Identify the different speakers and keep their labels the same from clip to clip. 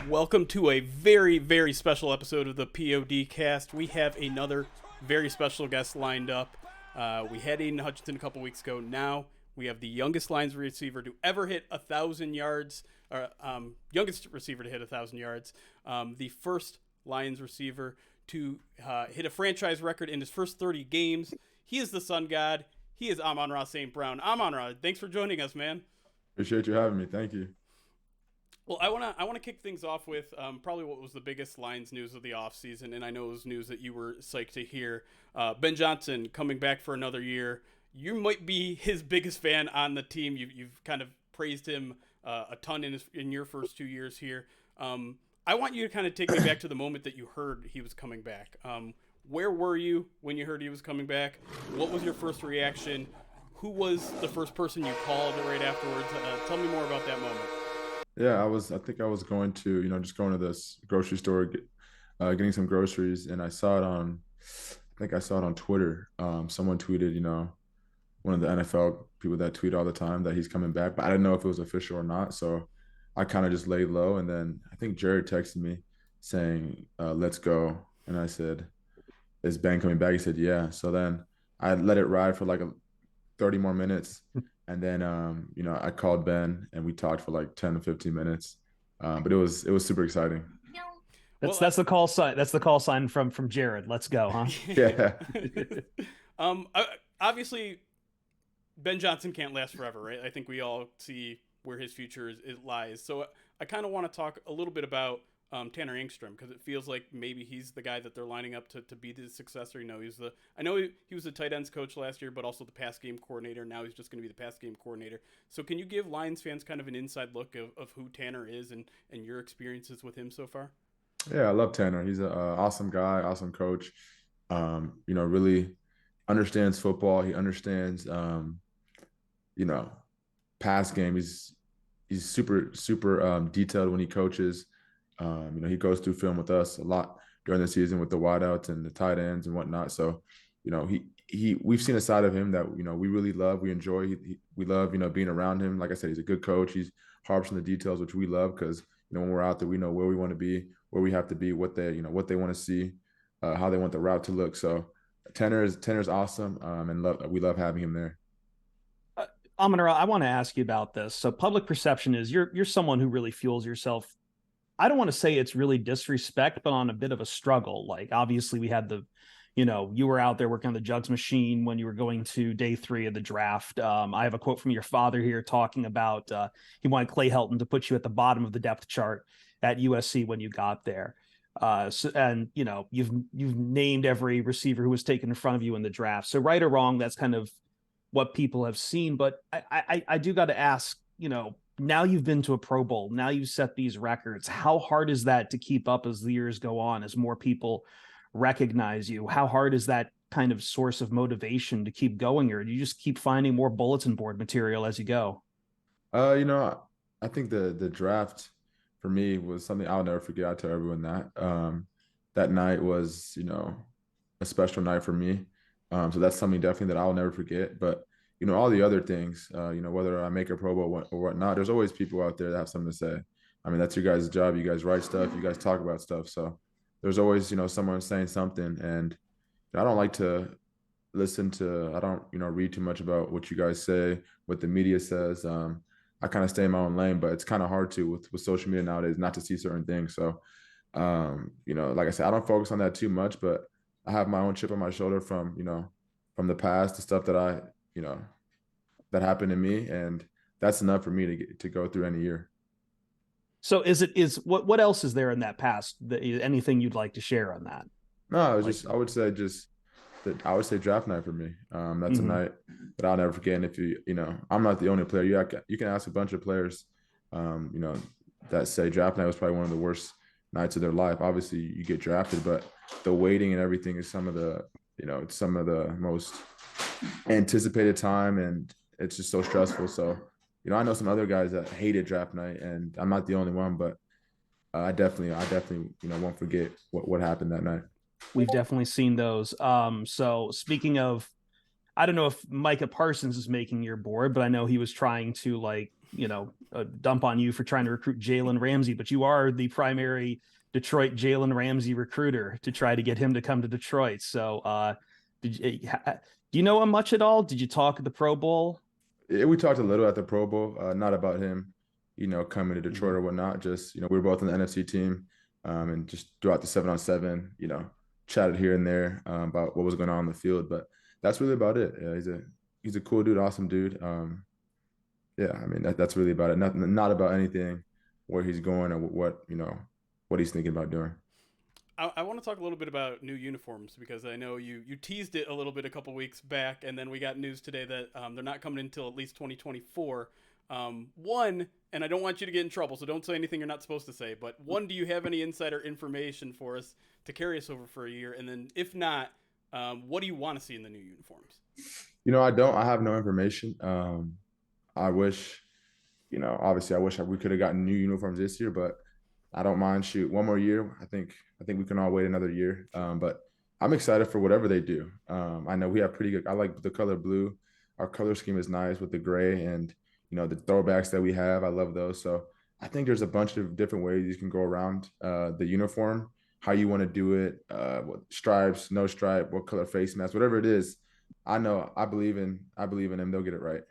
Speaker 1: Welcome to a very, very special episode of the POD cast. We have another very special guest lined up. We had Aiden Hutchinson a couple weeks ago. Now we have the youngest Lions receiver to ever hit 1,000 yards, youngest receiver to hit 1,000 yards, the first Lions receiver to hit a franchise record in his first 30 games. He is the Sun God. He is Amon-Ra St. Brown. Amon-Ra, thanks for joining us, man.
Speaker 2: Appreciate you having me. Thank you.
Speaker 1: Well, I wanna kick things off with probably what was the biggest Lions news of the offseason, and I know it was news that you were psyched to hear. Ben Johnson coming back for another year. You might be his biggest fan on the team. You've kind of praised him a ton in your first 2 years here. I want you to kind of take me back to the moment that you heard he was coming back. Where were you when you heard he was coming back? What was your first reaction? Who was the first person you called right afterwards? Tell me more about that moment.
Speaker 2: Yeah, I think I was going to, just going to this grocery store, getting some groceries, and I think I saw it on Twitter. Someone tweeted, one of the NFL people that tweet all the time that he's coming back, but I didn't know if it was official or not. So I kind of just laid low, and then I think Jared texted me saying, "Let's go," and I said, "Is Ben coming back?" He said, "Yeah." So then I let it ride for like 30 more minutes. And then, I called Ben and we talked for like 10 to 15 minutes. But it was super exciting.
Speaker 3: That's the call sign. That's the call sign from Jared. Let's go, huh?
Speaker 2: Yeah.
Speaker 1: Obviously, Ben Johnson can't last forever, right? I think we all see where his future lies. So I kind of want to talk a little bit about Tanner Engstrom, because it feels like maybe he's the guy that they're lining up to be the successor. I know he was the tight ends coach last year, but also the pass game coordinator. Now he's just going to be the pass game coordinator. So can you give Lions fans kind of an inside look of who Tanner is and your experiences with him so far?
Speaker 2: Yeah, I love Tanner. He's an awesome guy, awesome coach. Really understands football. He understands, you know, pass game. He's super, super detailed when he coaches. He goes through film with us a lot during the season with the wideouts and the tight ends and whatnot. So, we've seen a side of him that we really love, we enjoy. We love being around him. Like I said, he's a good coach. He's harps on the details, which we love because when we're out there, we know where we want to be, where we have to be, what they want to see, how they want the route to look. So, Tanner's awesome, and we love having him there.
Speaker 3: Amon-Ra, I want to ask you about this. So, public perception is you're someone who really fuels yourself. I don't want to say it's really disrespect, but on a bit of a struggle. Like, obviously we had you were out there working on the jugs machine when you were going to day 3 of the draft. I have a quote from your father here talking about he wanted Clay Helton to put you at the bottom of the depth chart at USC when you got there. You've named every receiver who was taken in front of you in the draft. So right or wrong, that's kind of what people have seen. But I do got to ask, now you've been to a Pro Bowl. Now you set these records. How hard is that to keep up as the years go on, as more people recognize you? How hard is that kind of source of motivation to keep going, or do you just keep finding more bulletin board material as you go?
Speaker 2: I think the draft for me was something I'll never forget. I tell everyone that night was, a special night for me. So that's something definitely that I'll never forget. But all the other things, whether I make a Pro Bowl or whatnot, there's always people out there that have something to say. I mean, that's your guys' job. You guys write stuff. You guys talk about stuff. So there's always, someone saying something. And I don't like to I don't, read too much about what you guys say, what the media says. I kind of stay in my own lane, but it's kind of hard to with social media nowadays not to see certain things. So, like I said, I don't focus on that too much, but I have my own chip on my shoulder from the past, the stuff that that happened to me, and that's enough for me to go through any year.
Speaker 3: So what else is there in that past? Anything you'd like to share on that?
Speaker 2: No, I would say draft night for me. That's a night that I'll never forget. And if I'm not the only player. You can ask a bunch of players, that say draft night was probably one of the worst nights of their life. Obviously, you get drafted, but the waiting and everything is some of the most anticipated time, and it's just so stressful. So, I know some other guys that hated draft night, and I'm not the only one, but I definitely, won't forget what happened that night.
Speaker 3: We've definitely seen those. So speaking of I don't know if Micah Parsons is making your board, but I know he was trying to dump on you for trying to recruit Jalen Ramsey, but you are the primary Detroit Jalen Ramsey recruiter to try to get him to come to Detroit. So do you know him much at all? Did you talk at the Pro Bowl?
Speaker 2: Yeah, we talked a little at the Pro Bowl, not about him, coming to Detroit or whatnot. Just, we were both on the NFC team, and just throughout the 7-on-7, chatted here and there about what was going on in the field. But that's really about it. Yeah, he's a cool dude, awesome dude. Yeah, I mean that's really about it. Not about anything where he's going or what he's thinking about doing.
Speaker 1: I want to talk a little bit about new uniforms because I know you teased it a little bit a couple weeks back, and then we got news today that they're not coming until at least 2024. One, and I don't want you to get in trouble, so don't say anything you're not supposed to say, but one, do you have any insider information for us to carry us over for a year? And then if not, what do you want to see in the new uniforms?
Speaker 2: I don't. I have no information. I wish, obviously I wish we could have gotten new uniforms this year, but I don't mind. Shoot, one more year. I think we can all wait another year. But I'm excited for whatever they do. I know we have pretty good. I like the color blue. Our color scheme is nice with the gray and the throwbacks that we have. I love those. So I think there's a bunch of different ways you can go around the uniform, how you want to do it, what stripes, no stripe, what color face mask, whatever it is. I know. I believe in them. They'll get it right.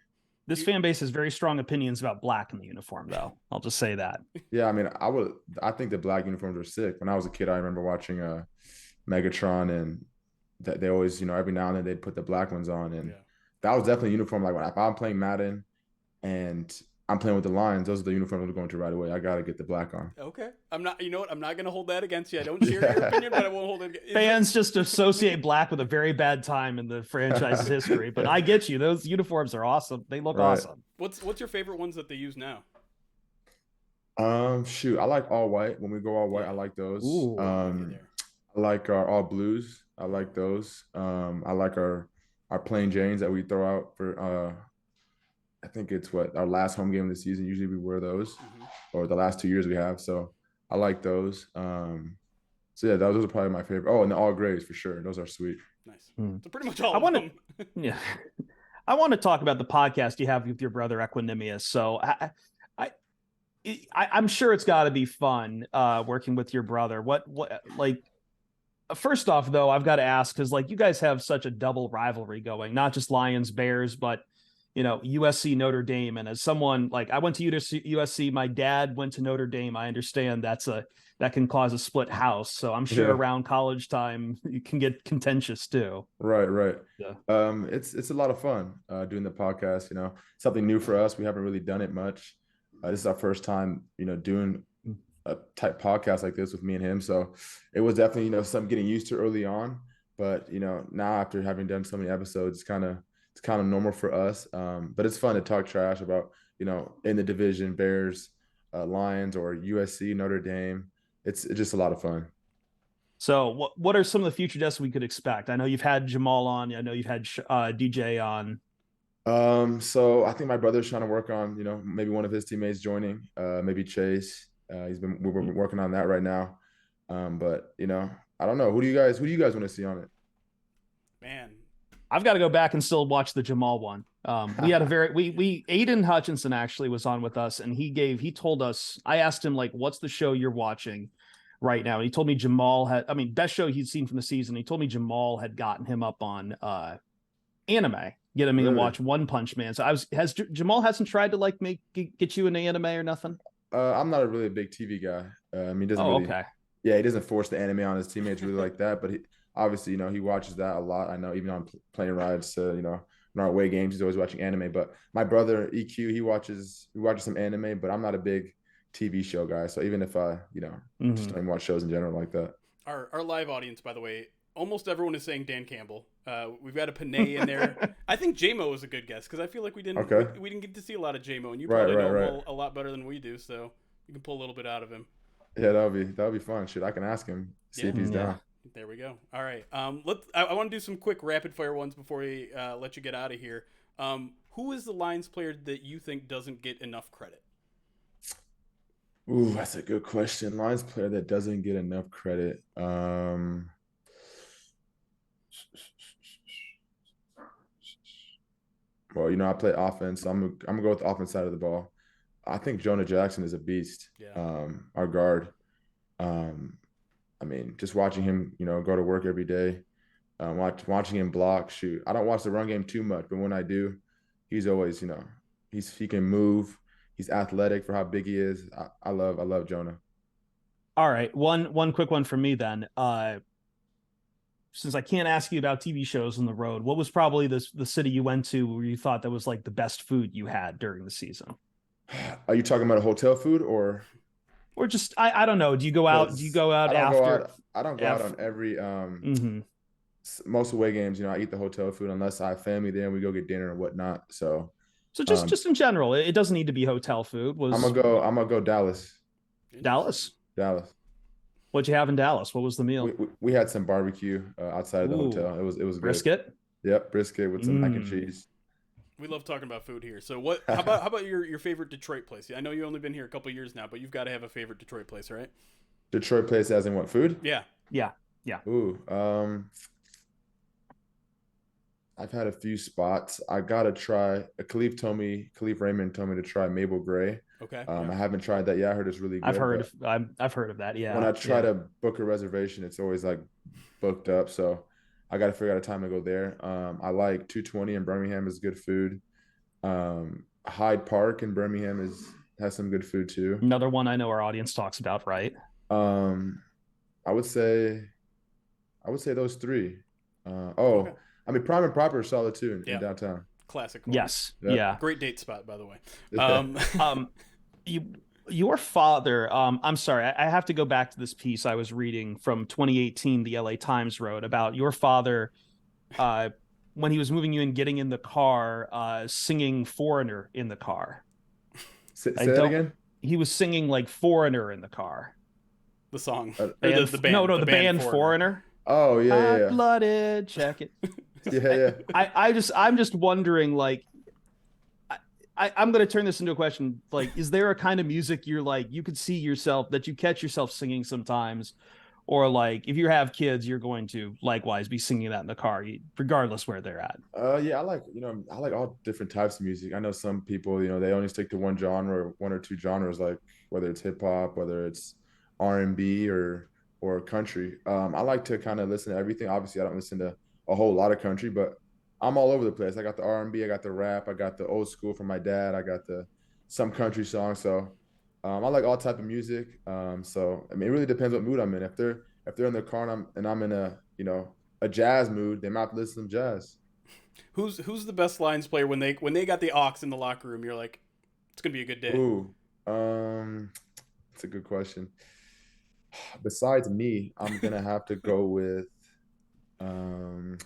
Speaker 3: This fan base has very strong opinions about black in the uniform, though. I'll just say that.
Speaker 2: Yeah, I mean, I think the black uniforms are sick. When I was a kid, I remember watching Megatron, and that they always, every now and then they'd put the black ones on, and that was definitely a uniform. Like if I'm playing Madden and I'm playing with the Lions, those are the uniforms I'm going to right away. I got to get the black on.
Speaker 1: Okay. I'm not going to hold that against you. I don't share your opinion, but I won't hold it.
Speaker 3: Fans just associate black with a very bad time in the franchise's history, but I get you. Those uniforms are awesome. They look awesome.
Speaker 1: What's your favorite ones that they use now?
Speaker 2: Shoot, I like all white. When we go all white, I like those.
Speaker 3: Ooh,
Speaker 2: I like our all blues. I like those. I like our plain Janes that we throw out for I think it's our last home game of the season. Usually we wear those, or the last 2 years we have. So I like those. So yeah, those are probably my favorite. Oh, and the all grays for sure. Those are sweet.
Speaker 1: Nice. So pretty much all of them.
Speaker 3: Yeah. I want to talk about the podcast you have with your brother Equanimous. So I'm sure it's got to be fun working with your brother. What first off, though, I've got to ask, because you guys have such a double rivalry going, not just Lions, Bears, but USC, Notre Dame. And as someone I went to USC, my dad went to Notre Dame. I understand that can cause a split house. So I'm sure around college time it can get contentious too.
Speaker 2: Right.
Speaker 3: Yeah.
Speaker 2: It's a lot of fun doing the podcast. Something new for us. We haven't really done it much. This is our first time, doing a type podcast like this with me and him. So it was definitely, something getting used to early on. But now after having done so many episodes, it's kind of normal for us. But it's fun to talk trash about, in the division, Bears, Lions, or USC, Notre Dame. It's just a lot of fun.
Speaker 3: So what are some of the future guests we could expect? I know you've had Jamal on. I know you've had DJ on.
Speaker 2: So I think my brother's trying to work on, maybe one of his teammates joining, maybe Chase. We're working on that right now. But I don't know. Who do you guys want to see on it?
Speaker 1: Man,
Speaker 3: I've got to go back and still watch the Jamal one. We had Aiden Hutchinson actually was on with us, and he told us, I asked him what's the show you're watching right now? And he told me best show he'd seen from the season. He told me Jamal had gotten him up on anime, get him to watch One Punch Man. So Jamal hasn't tried to get you into anime or nothing?
Speaker 2: I'm not a really big TV guy. He doesn't really,
Speaker 3: okay.
Speaker 2: Yeah, he doesn't force the anime on his teammates really like that, but obviously, he watches that a lot. I know even on plane rides to, in our away games, he's always watching anime. But my brother, EQ, he watches some anime, but I'm not a big TV show guy. So even if I, just don't even watch shows in general like that.
Speaker 1: Our live audience, by the way, almost everyone is saying Dan Campbell. We've got a Panay in there. I think J-Mo was a good guess because I feel like we didn't get to see a lot of J-Mo, and you probably know him a lot better than we do, so you can pull a little bit out of him.
Speaker 2: Yeah, that'll be fun. Shit, I can ask him, see if he's down.
Speaker 1: There we go. All right. I want to do some quick rapid fire ones before we let you get out of here. Who is the Lions player that you think doesn't get enough credit?
Speaker 2: Ooh, that's a good question. Lions player that doesn't get enough credit. Well, I play offense, so I'm gonna go with the offense side of the ball. I think Jonah Jackson is a beast.
Speaker 1: Yeah.
Speaker 2: Our guard. Um, I mean, just watching him, go to work every day, watching him block, shoot. I don't watch the run game too much, but when I do, he's always, he can move. He's athletic for how big he is. I love Jonah.
Speaker 3: All right, one quick one from me then. Since I can't ask you about TV shows on the road, what was probably the city you went to where you thought that was like the best food you had during the season?
Speaker 2: Are you talking about a hotel food
Speaker 3: Or just I don't know. Do you go out? Do you
Speaker 2: because
Speaker 3: go out after?
Speaker 2: I don't go out on every
Speaker 3: Mm-hmm.
Speaker 2: most away games, I eat the hotel food unless I have family there and we go get dinner and whatnot. So
Speaker 3: So
Speaker 2: um
Speaker 3: just in general, it doesn't need to be hotel food. Was
Speaker 2: I'm gonna go Dallas.
Speaker 3: Dallas?
Speaker 2: Dallas.
Speaker 3: What'd you have in Dallas? What was the meal?
Speaker 2: We had some barbecue outside of the
Speaker 3: Ooh,
Speaker 2: hotel. It was good.
Speaker 3: brisket.
Speaker 2: Yep, brisket with some mac and
Speaker 3: Mm.
Speaker 2: cheese.
Speaker 1: We love talking about food here. So what? How about your favorite Detroit place? I know you've only been here a couple years now, but you've got to have a favorite Detroit place, right?
Speaker 2: Detroit place as in what food?
Speaker 1: Yeah.
Speaker 3: Yeah, yeah.
Speaker 2: Ooh, I've had a few spots. I gotta try. Khalif Raymond told me to try Mabel Gray.
Speaker 1: Okay.
Speaker 2: I haven't tried that yet. I heard it's really
Speaker 3: I've
Speaker 2: good,
Speaker 3: heard
Speaker 2: but
Speaker 3: of I've heard of that.
Speaker 2: when
Speaker 3: Yeah,
Speaker 2: I try
Speaker 3: yeah.
Speaker 2: to book a reservation, it's always like booked up. So I got to figure out a time to go there. I like 220 in Birmingham is good food. Hyde Park in Birmingham has some good food too.
Speaker 3: Another one I know our audience talks about, right?
Speaker 2: Um, I would say those three.
Speaker 1: Okay.
Speaker 2: I mean, Prime and Proper is solid too in
Speaker 1: Yeah.
Speaker 2: downtown.
Speaker 1: Classic corner.
Speaker 3: Yes,
Speaker 2: Yeah.
Speaker 3: yeah.
Speaker 1: Great date spot, by the way.
Speaker 2: Yeah.
Speaker 3: Um, you your father. I'm sorry, I have to go back to this piece I was reading from 2018. The LA Times wrote about your father. Uh, when he was moving you and getting in the car, singing "Foreigner" in the car. I
Speaker 2: Say that
Speaker 3: don't.
Speaker 2: again.
Speaker 3: He was singing like "Foreigner" in the car.
Speaker 1: The song or
Speaker 3: Band,
Speaker 1: the band.
Speaker 3: no,
Speaker 1: the
Speaker 3: the band
Speaker 1: Foreigner.
Speaker 3: Foreigner.
Speaker 2: Oh yeah, yeah,
Speaker 3: Hot
Speaker 2: yeah.
Speaker 3: blooded, check it.
Speaker 2: Yeah, yeah.
Speaker 3: I'm just wondering, like, I'm going to turn this into a question. Like, is there a kind of music you're like, you could see yourself that you catch yourself singing sometimes? Or like, if you have kids, you're going to likewise be singing that in the car, regardless where they're at.
Speaker 2: Yeah, I like all different types of music. I know some people, they only stick to one genre, one or two genres, like whether it's hip hop, whether it's R&B or country. I like to kind of listen to everything. Obviously, I don't listen to a whole lot of country, but I'm all over the place. I got the R&B, I got the rap, I got the old school from my dad, I got the some country songs. So I like all type of music. So I mean, it really depends what mood I'm in. If they're in the car and I'm in a jazz mood, they might listen to jazz.
Speaker 1: Who's the best lines player when they got the aux in the locker room? You're like, it's gonna be a good day.
Speaker 2: Ooh, it's a good question. Besides me, I'm gonna have to go with um,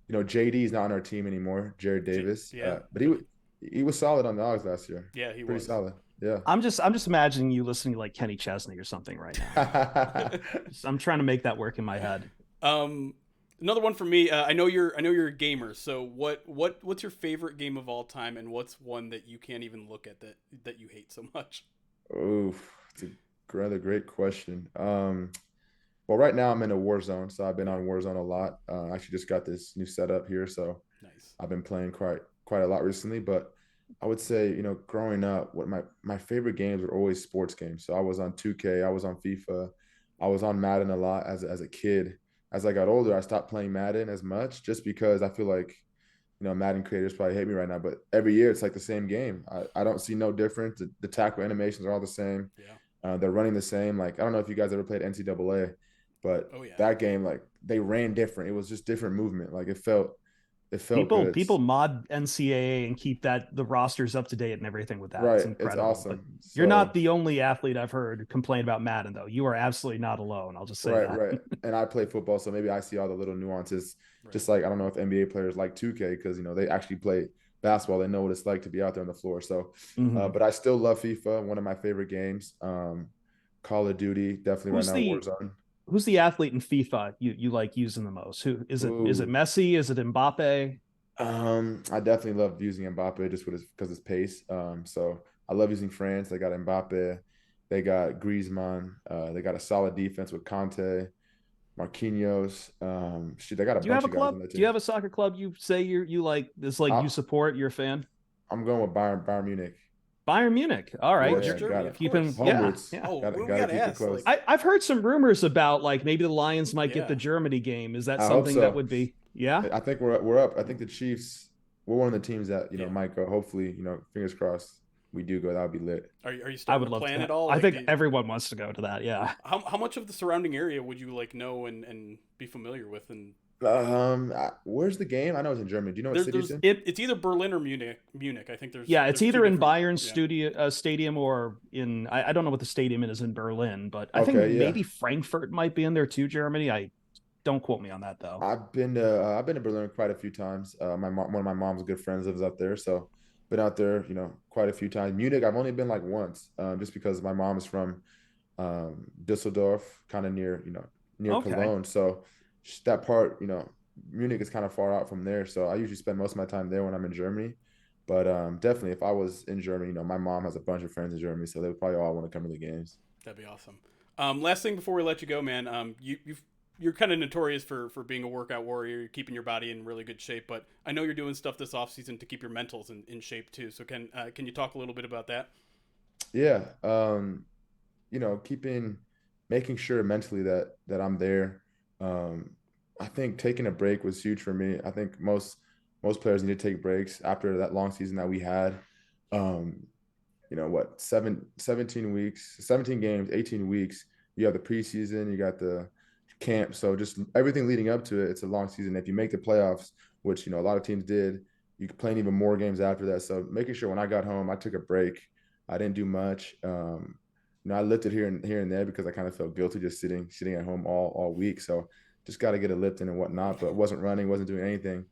Speaker 2: JD is not on our team anymore, Jared Davis.
Speaker 1: Yeah.
Speaker 2: But he was solid on the Dogs last year.
Speaker 1: Yeah, he
Speaker 2: Pretty
Speaker 1: was.
Speaker 2: solid. Yeah.
Speaker 3: I'm just imagining you listening to like Kenny Chesney or something right now. I'm trying to make that work in my head.
Speaker 1: Another one for me. I know you're a gamer. So what's your favorite game of all time, and what's one that you can't even look at that you hate so much?
Speaker 2: Oof, it's a rather great question. Well, right now I'm in a Warzone, so I've been on Warzone a lot. I actually just got this new setup here, so
Speaker 1: Nice.
Speaker 2: I've been playing quite a lot recently. But I would say, growing up, what my favorite games were always sports games. So I was on 2K, I was on FIFA, I was on Madden a lot as a kid. As I got older, I stopped playing Madden as much just because I feel like, Madden creators probably hate me right now, but every year it's like the same game. I don't see no difference. The tackle animations are all the same.
Speaker 1: Yeah.
Speaker 2: They're running the same. Like, I don't know if you guys ever played NCAA, but
Speaker 1: Oh yeah.
Speaker 2: that game, like, they ran different. It was just different movement. Like, it felt
Speaker 3: People
Speaker 2: good.
Speaker 3: people mod NCAA and keep the rosters up to date and everything with that.
Speaker 2: Right.
Speaker 3: It's
Speaker 2: It's
Speaker 3: incredible. But
Speaker 2: awesome.
Speaker 3: you're
Speaker 2: So,
Speaker 3: not the only athlete I've heard complain about Madden, though. You are absolutely not alone. I'll just say
Speaker 2: right,
Speaker 3: that.
Speaker 2: right. And I play football, so maybe I see all the little nuances.
Speaker 1: Right.
Speaker 2: Just like I don't know if NBA players like 2K because they actually play basketball. They know what it's like to be out there on the floor. So,
Speaker 3: Mhm.
Speaker 2: but I still love FIFA. One of my favorite games. Call of Duty, definitely right
Speaker 3: Who's
Speaker 2: now.
Speaker 3: the
Speaker 2: Warzone.
Speaker 3: who's the athlete in FIFA you like using the most? Who is it? Is it
Speaker 2: Ooh.
Speaker 3: Messi? Is it Mbappe?
Speaker 2: I definitely love using Mbappe just because his pace. So I love using France. They got Mbappe, they got Griezmann, they got a solid defense with Conte. Marquinhos. Shoot, they got a
Speaker 3: Do you
Speaker 2: bunch
Speaker 3: have a
Speaker 2: of guys on
Speaker 3: club?
Speaker 2: that
Speaker 3: Do you
Speaker 2: team.
Speaker 3: have a soccer club you say you like this, like
Speaker 2: I,
Speaker 3: you support, you're a fan?
Speaker 2: I'm going with Bayern Munich.
Speaker 3: Bayern Munich. All
Speaker 1: Of
Speaker 3: right.
Speaker 1: course,
Speaker 2: Yeah,
Speaker 3: You're
Speaker 1: Germany,
Speaker 2: got
Speaker 1: of
Speaker 2: it.
Speaker 3: keeping,
Speaker 1: course.
Speaker 3: yeah,
Speaker 2: Home roots.
Speaker 3: yeah.
Speaker 1: Oh,
Speaker 2: Got
Speaker 1: we
Speaker 2: to
Speaker 1: gotta
Speaker 2: keep it
Speaker 1: ask.
Speaker 2: close.
Speaker 1: Like,
Speaker 3: I've heard some rumors about like maybe the Lions might get
Speaker 1: yeah.
Speaker 3: the Germany game. Is that
Speaker 2: I hope
Speaker 3: something that
Speaker 2: so.
Speaker 3: would be? Yeah.
Speaker 2: I think we're up. I think the Chiefs. We're one of the teams that
Speaker 1: Yeah.
Speaker 2: might go. Hopefully, fingers crossed. We do go. That would be lit.
Speaker 1: Are you
Speaker 3: I
Speaker 1: starting
Speaker 3: would
Speaker 1: to
Speaker 3: love
Speaker 1: plan
Speaker 3: to.
Speaker 1: it all?
Speaker 3: I
Speaker 1: Like,
Speaker 3: think everyone wants to go to that. Yeah.
Speaker 1: how much of the surrounding area would you like know and be familiar with? And
Speaker 2: Where's the game? I know it's in Germany. Do you know what city it's in?
Speaker 1: it's either Berlin or Munich. Munich. I think
Speaker 3: Yeah, it's
Speaker 1: there's two
Speaker 3: either in
Speaker 1: different.
Speaker 3: Bayern
Speaker 1: Yeah.
Speaker 3: Stadium or in I don't know what the stadium is in Berlin, but I think
Speaker 2: Okay, yeah.
Speaker 3: maybe Frankfurt might be in there too, Germany. I don't quote me on that though.
Speaker 2: I've been to Berlin quite a few times. One of my mom's good friends lives out there, so been out there, quite a few times. Munich, I've only been like once, just because my mom is from Düsseldorf, kind of near
Speaker 3: Okay.
Speaker 2: Cologne. So that part, Munich is kind of far out from there. So I usually spend most of my time there when I'm in Germany. But definitely, if I was in Germany, my mom has a bunch of friends in Germany, so they would probably all want to come to the games.
Speaker 1: That'd be awesome. Last thing before we let you go, man. You're kind of notorious for being a workout warrior. You're keeping your body in really good shape, but I know you're doing stuff this off season to keep your mentals in shape too. So can you talk a little bit about that?
Speaker 2: Yeah, making sure mentally that I'm there. Um, I think taking a break was huge for me. I think most players need to take breaks after that long season that we had. Um, 17 weeks, 17 games, 18 weeks. You have the preseason, you got the camp. So just everything leading up to it, it's a long season. If you make the playoffs, which, a lot of teams did, you could play even more games after that. So making sure when I got home, I took a break. I didn't do much. I lifted here and there because I kind of felt guilty just sitting at home all week. So just got to get a lift in and whatnot, but wasn't running, wasn't doing anything.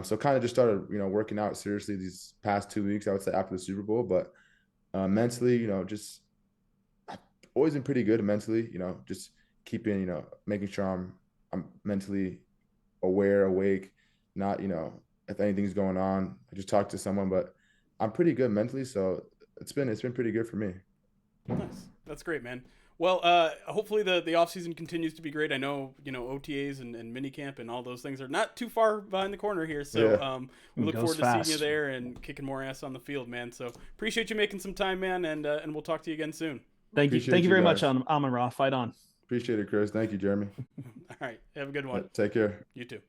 Speaker 2: So kind of just started, working out seriously these past 2 weeks, I would say after the Super Bowl, but mentally, just I've always been pretty good mentally, just keeping, making sure I'm mentally aware, awake, not, if anything's going on, I just talk to someone, but I'm pretty good mentally. So it's been pretty good for me.
Speaker 1: Nice. That's great, man. Well, hopefully the off season continues to be great. I know OTAs and minicamp and all those things are not too far behind the corner here. So
Speaker 2: Yeah.
Speaker 1: we
Speaker 3: It
Speaker 1: look
Speaker 3: goes
Speaker 1: forward to
Speaker 3: fast.
Speaker 1: seeing you there and kicking more ass on the field, man. So appreciate you making some time, man, and we'll talk to you again soon.
Speaker 3: Thank you.
Speaker 2: Appreciate
Speaker 3: Thank you
Speaker 2: you
Speaker 3: very much,
Speaker 2: guys.
Speaker 3: Amon-Ra. Fight on.
Speaker 2: Appreciate it, Chris. Thank you, Jeremy.
Speaker 1: All right. Have a good one.
Speaker 2: Take care.
Speaker 1: You too.